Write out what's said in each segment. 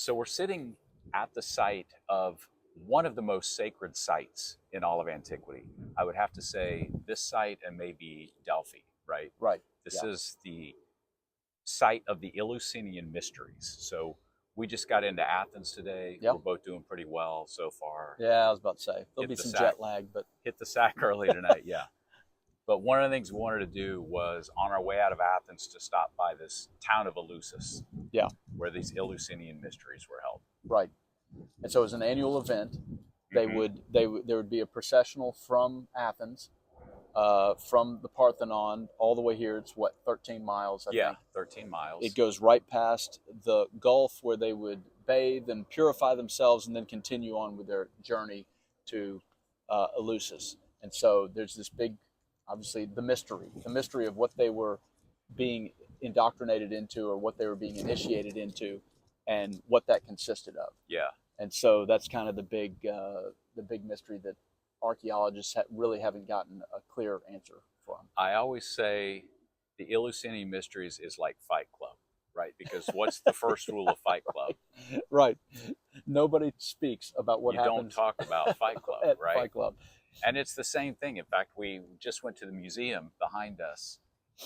So we're sitting at the site of one of the most sacred sites in all of antiquity. I would have to say this site and maybe Delphi, right? Right. This Yeah. is the site of the Eleusinian Mysteries. So we just got into Athens today. Yep. We're both doing pretty well so far. Yeah, I was about to say there'll Hit be the some sack. jet lag, but Hit the sack early tonight, yeah. But one of the things we wanted to do was on our way out of Athens to stop by this town of Eleusis, yeah, where these Eleusinian Mysteries were held. right. And so it was an annual event. There would be a processional from Athens, from the Parthenon all the way here. It's what, 13 miles, I think. 13 miles. It goes right past the Gulf where they would bathe and purify themselves and then continue on with their journey to Eleusis. And so there's this big, obviously, the mystery of what they were being indoctrinated into or what they were being initiated into and what that consisted of. Yeah. And so that's kind of the big mystery that archaeologists really haven't gotten a clear answer from. I always say the Eleusinian Mysteries is like Fight Club, right? Because what's the first rule of Fight Club? Right. Nobody speaks about what happens. You don't talk about Fight Club, at right? Fight Club. And it's the same thing. In fact, we just went to the museum behind us,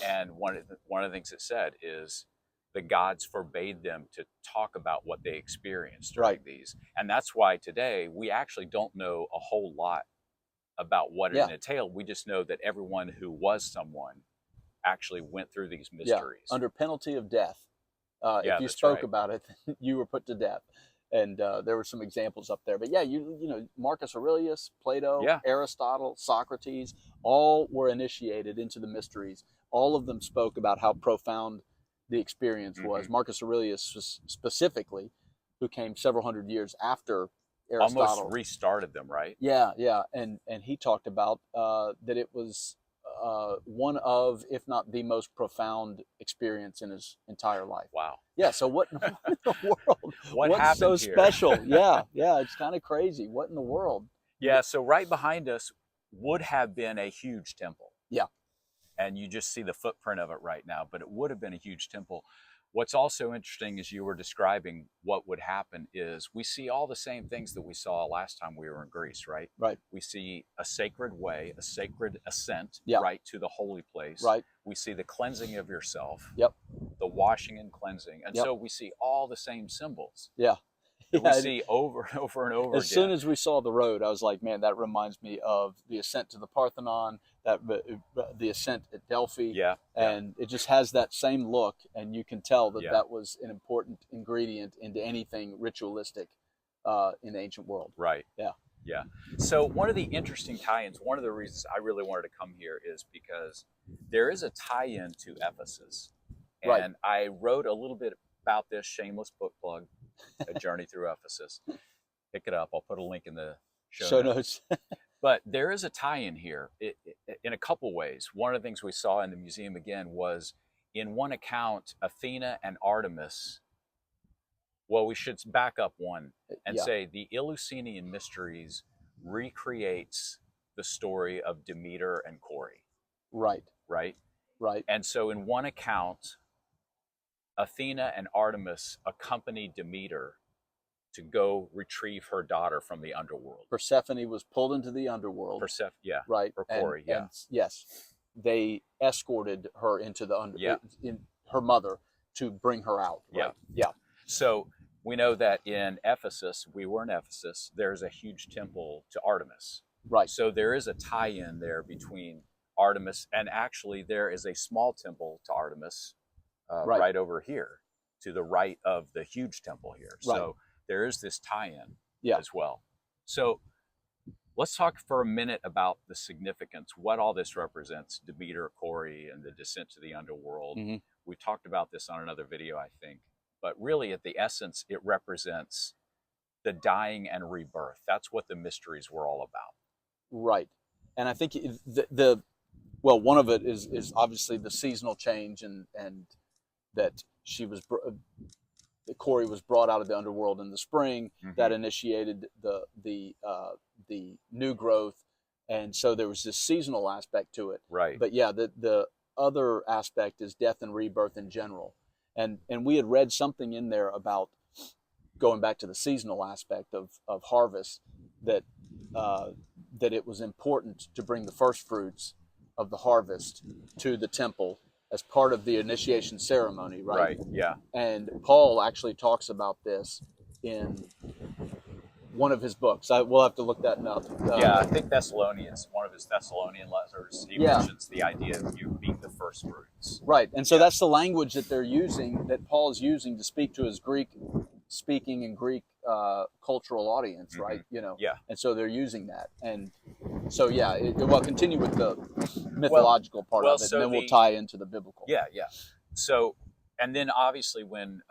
and one of the things it said is the gods forbade them to talk about what they experienced during these. And that's why today we actually don't know a whole lot about what it entailed. We just know that everyone who was someone actually went through these mysteries. Under penalty of death. If you spoke about it, you were put to death. And there were some examples up there. But yeah, you know, Marcus Aurelius, Plato, Aristotle, Socrates, all were initiated into the mysteries. All of them spoke about how profound the experience was. Marcus Aurelius specifically, who came several hundred years after Aristotle. Almost restarted them, right? Yeah. And he talked about that it was one of, if not the most profound experience in his entire life. Wow. Yeah, so what in the world? What's so here? special? Yeah, it's kind of crazy. What in the world? Yeah, so right behind us would have been a huge temple. Yeah. And you just see the footprint of it right now, but it would have been a huge temple. What's also interesting as you were describing what would happen is we see all the same things that we saw last time we were in Greece, right? Right. We see a sacred way, a sacred ascent, right, to the holy place. Right. We see the cleansing of yourself. Yep. The washing and cleansing. And so we see all the same symbols. Yeah. We see over and over and over again. As soon as we saw the road, I was like, man, that reminds me of the ascent to the Parthenon, the ascent at Delphi. Yeah. And it just has that same look, and you can tell that that was an important ingredient into anything ritualistic in the ancient world. Right. Yeah. Yeah. So one of the interesting tie-ins, one of the reasons I really wanted to come here is because there is a tie-in to Ephesus. And I wrote a little bit about this, shameless book plug, A Journey Through Ephesus. Pick it up. I'll put a link in the show notes. But there is a tie-in here in a couple ways. One of the things we saw in the museum again was in one account, Athena and Artemis. Well, we should back up one and say the Eleusinian Mysteries recreates the story of Demeter and Corey. Right. Right? Right. And so in one account, Athena and Artemis accompanied Demeter to go retrieve her daughter from the underworld. Persephone was pulled into the underworld. Right. Or Corey, and yes, they escorted her into the in her mother to bring her out. Right? Yeah. So we know that in Ephesus, we were in Ephesus, there's a huge temple to Artemis. Right. So there is a tie-in there between Artemis, and actually there is a small temple to Artemis right over here, to the right of the huge temple here. So there is this tie-in as well. So let's talk for a minute about the significance, what all this represents, Demeter, Corey, and the descent to the underworld. We talked about this on another video, I think. But really, at the essence, it represents the dying and rebirth. That's what the mysteries were all about. Right. And I think one of it is obviously the seasonal change and that Corey was brought out of the underworld in the spring. That initiated the new growth, and so there was this seasonal aspect to it. Right. But yeah, the other aspect is death and rebirth in general, and we had read something in there about going back to the seasonal aspect of harvest, that that it was important to bring the first fruits of the harvest to the temple as part of the initiation ceremony, right? Right, yeah. And Paul actually talks about this in one of his books. We'll have to look that up. Yeah, I think Thessalonians, one of his Thessalonian letters, he mentions the idea of you being the first fruits. Right, and so that's the language that they're using, that Paul's using to speak to his Greek-speaking and Greek cultural audience, right? You know, and so they're using that, and so we'll continue with the mythological part of it, so and then we'll tie into the biblical. Yeah. So, and then obviously when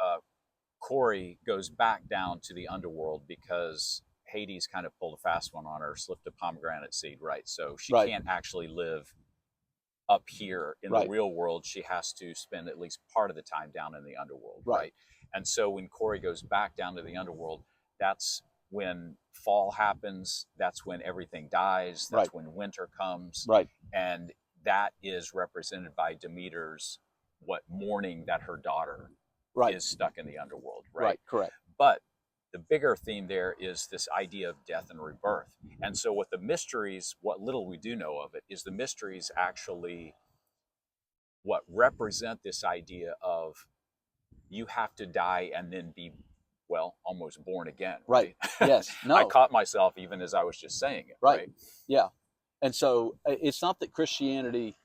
Corey goes back down to the underworld because Hades kind of pulled a fast one on her, slipped a pomegranate seed, right? So she can't actually live up here in the real world. She has to spend at least part of the time down in the underworld, right? And so when Corey goes back down to the underworld, that's when fall happens. That's when everything dies. That's when winter comes. Right. And that is represented by Demeter's mourning that her daughter is stuck in the underworld, right? Correct. But the bigger theme there is this idea of death and rebirth. And so what the mysteries, what little we do know of it, is the mysteries actually what represent this idea of you have to die and then be, well, almost born again. Right. Yes. No. I caught myself even as I was just saying it. Right. Yeah. And so it's not that Christianity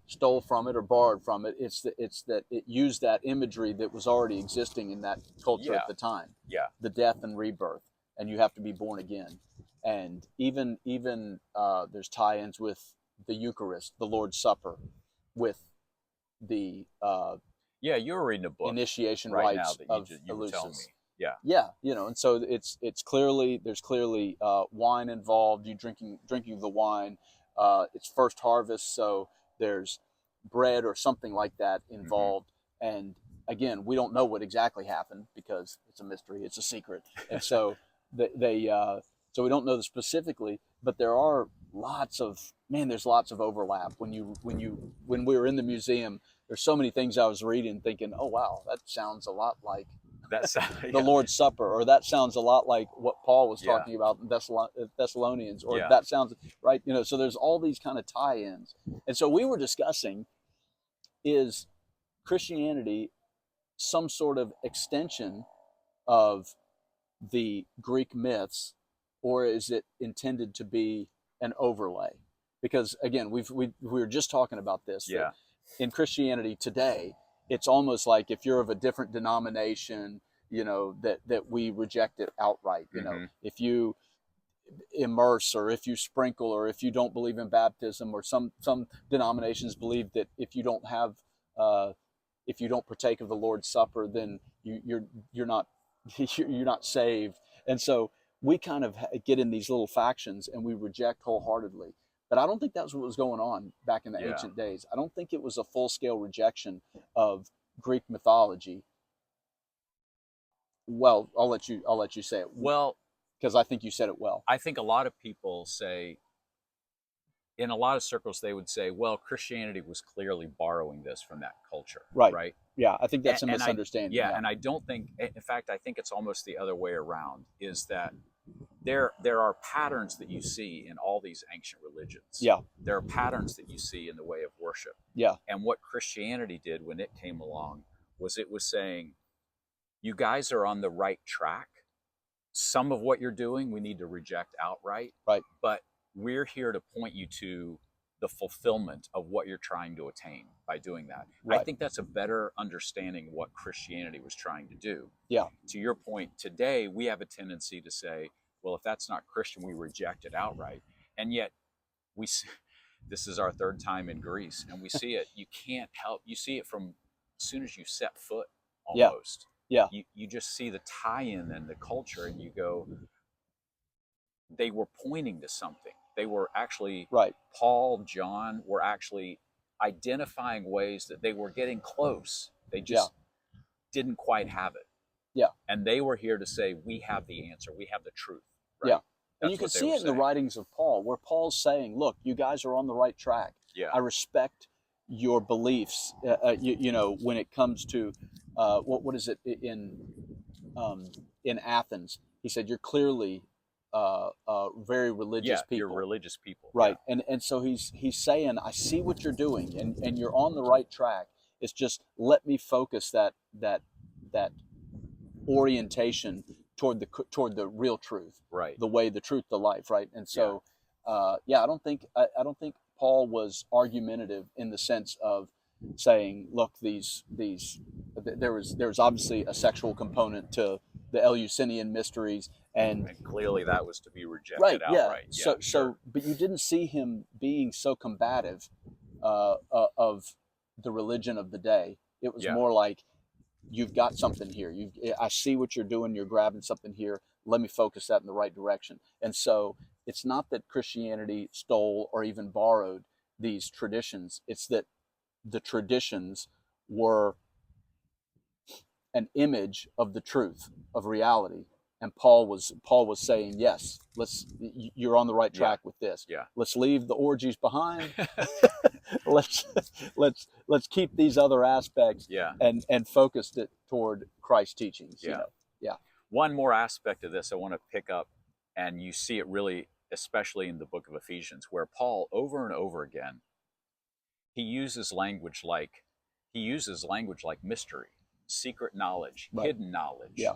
stole from it or borrowed from it. It's that it used that imagery that was already existing in that culture at the time. Yeah. The death and rebirth, and you have to be born again. And even there's tie-ins with the Eucharist, the Lord's Supper, with the you were reading a book initiation right rites now of that you were telling me. Yeah, you know, and so there's clearly wine involved. You drinking the wine. It's first harvest, so there's bread or something like that involved. And again, we don't know what exactly happened because it's a mystery, it's a secret, and so so we don't know specifically. But there are there's lots of overlap when we were in the museum. There's so many things I was reading, thinking, oh wow, that sounds a lot like the Lord's Supper, or that sounds a lot like what Paul was talking about in Thessalonians, or that sounds right. You know, so there's all these kind of tie-ins, and so we were discussing, is Christianity some sort of extension of the Greek myths, or is it intended to be an overlay? Because again, we were just talking about this. Yeah. In Christianity today, it's almost like if you're of a different denomination, you know, that we reject it outright. You know, if you immerse, or if you sprinkle, or if you don't believe in baptism, or some denominations believe that if you don't partake of the Lord's Supper, then you're not you're not saved. And so we kind of get in these little factions and we reject wholeheartedly. But I don't think that's what was going on back in the ancient days. I don't think it was a full-scale rejection of Greek mythology. Well, I'll let you say it. Well, because I think you said it well. I think a lot of people say, in a lot of circles, they would say, well, Christianity was clearly borrowing this from that culture. Right? Yeah, I think that's a misunderstanding. And I don't think, in fact, I think it's almost the other way around, is that there are patterns that you see in all these ancient religions. Yeah. There are patterns that you see in the way of worship. Yeah. And what Christianity did when it came along was it was saying, you guys are on the right track. Some of what you're doing, we need to reject outright. Right. But we're here to point you to the fulfillment of what you're trying to attain by doing that. Right. I think that's a better understanding of what Christianity was trying to do. Yeah. To your point, today we have a tendency to say, well, if that's not Christian, we reject it outright. And yet, this is our third time in Greece, and we see it. You can't help. You see it from as soon as you set foot, almost. Yeah. You just see the tie-in and the culture, and you go, they were pointing to something. They were actually, Paul, John were actually identifying ways that they were getting close. They just didn't quite have it. Yeah. And they were here to say, we have the answer. We have the truth. Right? Yeah. And you can see it in the writings of Paul, where Paul's saying, look, you guys are on the right track. Yeah. I respect your beliefs, you know, when it comes to, what is it in in Athens, he said, "You're clearly very religious people. You're religious people." Right. And so he's saying, I see what you're doing, and you're on the right track. It's just let me focus that orientation toward the real truth, right? The way, the truth, the life, right? And so, I don't think Paul was argumentative in the sense of saying, look, there was obviously a sexual component to the Eleusinian Mysteries, and clearly that was to be rejected right, outright. Yeah. So, but you didn't see him being so combative of the religion of the day. It was more like, you've got something here. I see what you're doing. You're grabbing something here. Let me focus that in the right direction. And so it's not that Christianity stole or even borrowed these traditions. It's that the traditions were an image of the truth, of reality. And Paul was saying, yes, you're on the right track with this. Yeah. Let's leave the orgies behind. let's keep these other aspects and focus it toward Christ's teachings. Yeah. Yeah. One more aspect of this I want to pick up, and you see it really, especially in the book of Ephesians, where Paul over and over again, he uses language like mystery, secret knowledge, hidden knowledge. Yeah.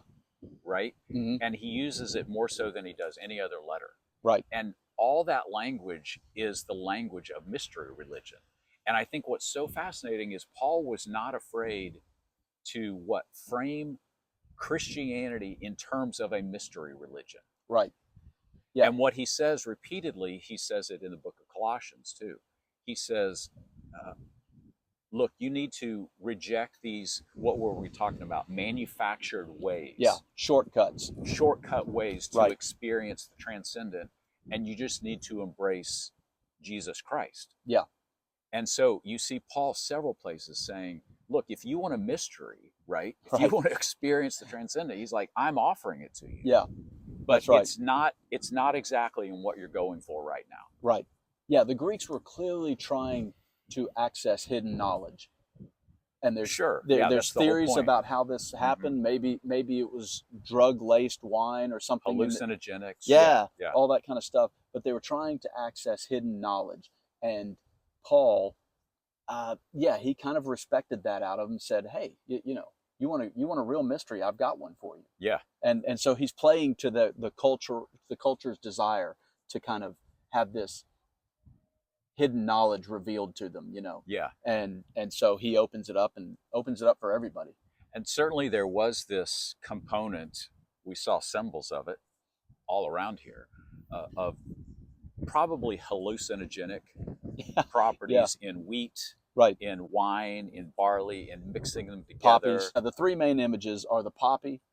Right? Mm-hmm. And he uses it more so than he does any other letter. Right. And all that language is the language of mystery religion. And I think what's so fascinating is Paul was not afraid to frame Christianity in terms of a mystery religion. Right. Yeah. And what he says repeatedly, he says it in the book of Colossians too. He says, look, you need to reject these, what were we talking about? Manufactured ways. Yeah, shortcut ways to experience the transcendent. And you just need to embrace Jesus Christ. Yeah. And so you see Paul several places saying, look, if you want a mystery, right? If you want to experience the transcendent, he's like, I'm offering it to you. Yeah. But it's not exactly in what you're going for right now. Right. Yeah, the Greeks were clearly trying to access hidden knowledge, and there's theories about how this happened. Mm-hmm. Maybe it was drug laced wine or something, hallucinogenics. Yeah, all that kind of stuff. But they were trying to access hidden knowledge, and Paul, he kind of respected that out of him. Said, hey, you want a real mystery? I've got one for you. Yeah, and so he's playing to the culture's desire to kind of have this hidden knowledge revealed to them, Yeah. And so he opens it up for everybody. And certainly there was this component, we saw symbols of it all around here, of probably hallucinogenic properties in wheat, in wine, in barley, and mixing them together. Poppies. The three main images are the poppy,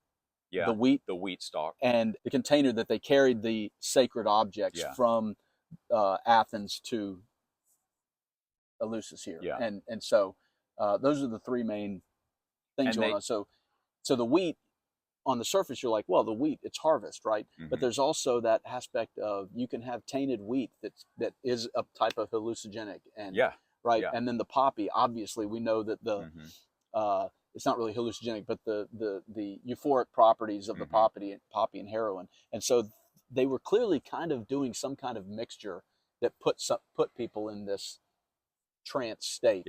the wheat stalk, and the container that they carried the sacred objects from Athens to Eleusis here. Yeah. And so those are the three main things going on. So the wheat, on the surface, you're like, well, the wheat, it's harvest, right? Mm-hmm. But there's also that aspect of you can have tainted wheat that is a type of hallucinogenic. And and then the poppy, obviously, we know that it's not really hallucinogenic, but the euphoric properties of the poppy and heroin. And so they were clearly kind of doing some kind of mixture that put people in this trance state,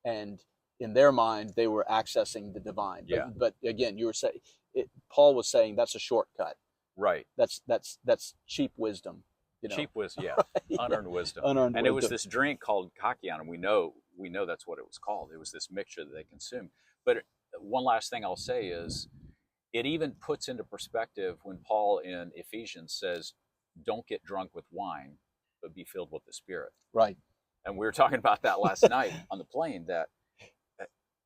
and in their mind they were accessing the divine. But again, you were saying, Paul was saying that's a shortcut, right? That's cheap wisdom, cheap wisdom, unearned wisdom. And it was this drink called kakion, and we know that's what it was called. It was this mixture that they consumed. But one last thing I'll say is, it even puts into perspective when Paul in Ephesians says, don't get drunk with wine, but be filled with the Spirit. Right. And we were talking about that last night on the plane, that,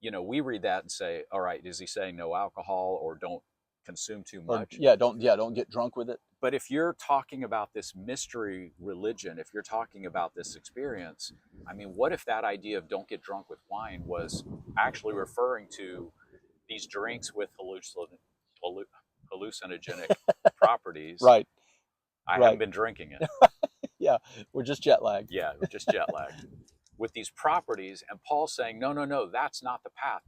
we read that and say, all right, is he saying no alcohol or don't consume too much? Don't get drunk with it. But if you're talking about this mystery religion, if you're talking about this experience, I mean, what if that idea of don't get drunk with wine was actually referring to these drinks with hallucinogenic properties? Right. I haven't been drinking it. Yeah, we're just jet lagged. Yeah, we're just jet lagged with these properties. And Paul's saying, no, that's not the path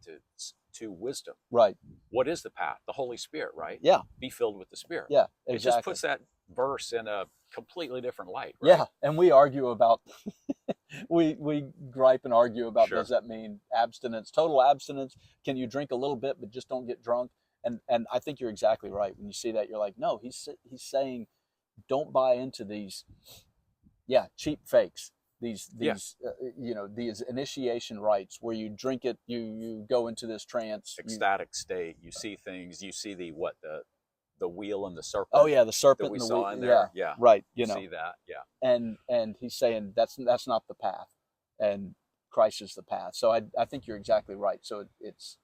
to wisdom. Right. what is the path? The Holy Spirit, right? Yeah. Be filled with the Spirit. Yeah, exactly. It just puts that verse in a completely different light, right? Yeah, and we argue about, we gripe and argue about, does that mean abstinence, total abstinence? Can you drink a little bit but just don't get drunk? And I think you're exactly right. When you see that, you're like, no, he's saying, don't buy into these, cheap fakes. These these initiation rites where you drink it, you go into this trance, ecstatic state. You see things. You see the wheel and the serpent. Oh yeah, the serpent that we and the saw in there. Yeah, right. You see that. Yeah. And he's saying that's not the path, and Christ is the path. So I think you're exactly right. So it's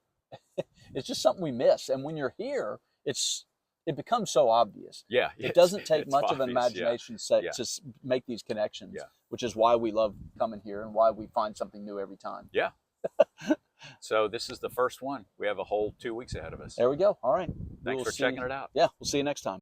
it's just something we miss, and when you're here, it becomes so obvious. Yeah, it doesn't take much obvious, of an imagination to make these connections. Yeah. Which is why we love coming here and why we find something new every time. Yeah. So this is the first one. We have a whole 2 weeks ahead of us. There we go. All right. Thanks for checking it out. Yeah, we'll see you next time.